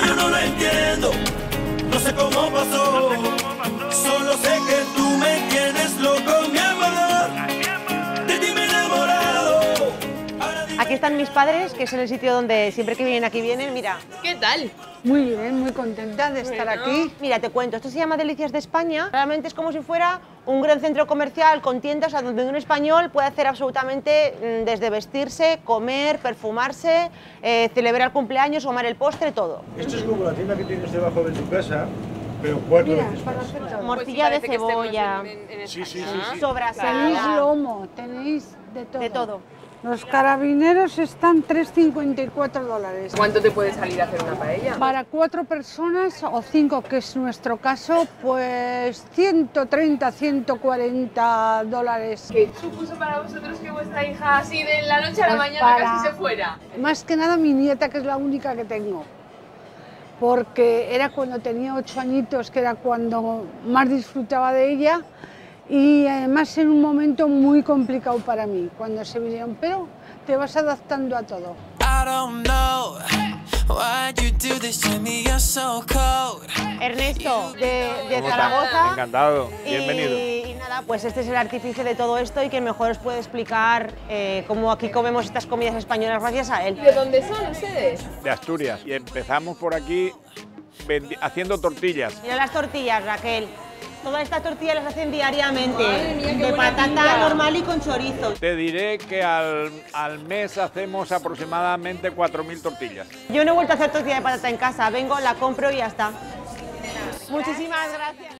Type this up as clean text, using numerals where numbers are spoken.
Yo no lo entiendo, no sé cómo pasó. Solo sé que tú me tienes loco, mi amor. De ti me he enamorado. Aquí están mis padres, que es en el sitio donde siempre que vienen aquí vienen, mira. ¿Qué tal? Muy bien, muy contenta de estar aquí. Mira, te cuento, esto se llama Delicias de España. Realmente es como si fuera un gran centro comercial con tiendas a donde un español puede hacer absolutamente desde vestirse, comer, perfumarse, celebrar cumpleaños, tomar el postre, todo. Esto es como la tienda que tienes debajo de tu casa, pero 4 Mira, veces para más. hacer todo. Morcilla de Pues sí, parece que estemos cebolla, en Sí, sí, España. sí, sí. sobrasada, Tenéis lomo, tenéis de todo. de todo. Los carabineros están $3,54. ¿Cuánto te puede salir a hacer una paella? Para 4 personas o 5, que es nuestro caso, pues $130, $140. ¿Qué supuso para vosotros que vuestra hija así de la noche a la Pues mañana para- casi se fuera? Más que nada mi nieta, que es la única que tengo. Porque era cuando tenía 8 añitos, que era cuando más disfrutaba de ella. Y además en un momento muy complicado para mí, cuando se vinieron, pero te vas adaptando a todo. Ernesto, de ¿Cómo Zaragoza. está? Encantado, bienvenido. Y nada, pues este es el artífice de todo esto y que mejor os puede explicar cómo aquí comemos estas comidas españolas gracias a él. ¿De dónde son ustedes? De Asturias. Y empezamos por aquí haciendo tortillas. Mira las tortillas, Raquel. Todas estas tortillas las hacen diariamente, Madre mía, qué de buena patata pinta. normal y con chorizo. Te diré que al mes hacemos aproximadamente 4.000 tortillas. Yo no he vuelto a hacer tortilla de patata en casa, vengo, la compro y ya está. Muchísimas gracias.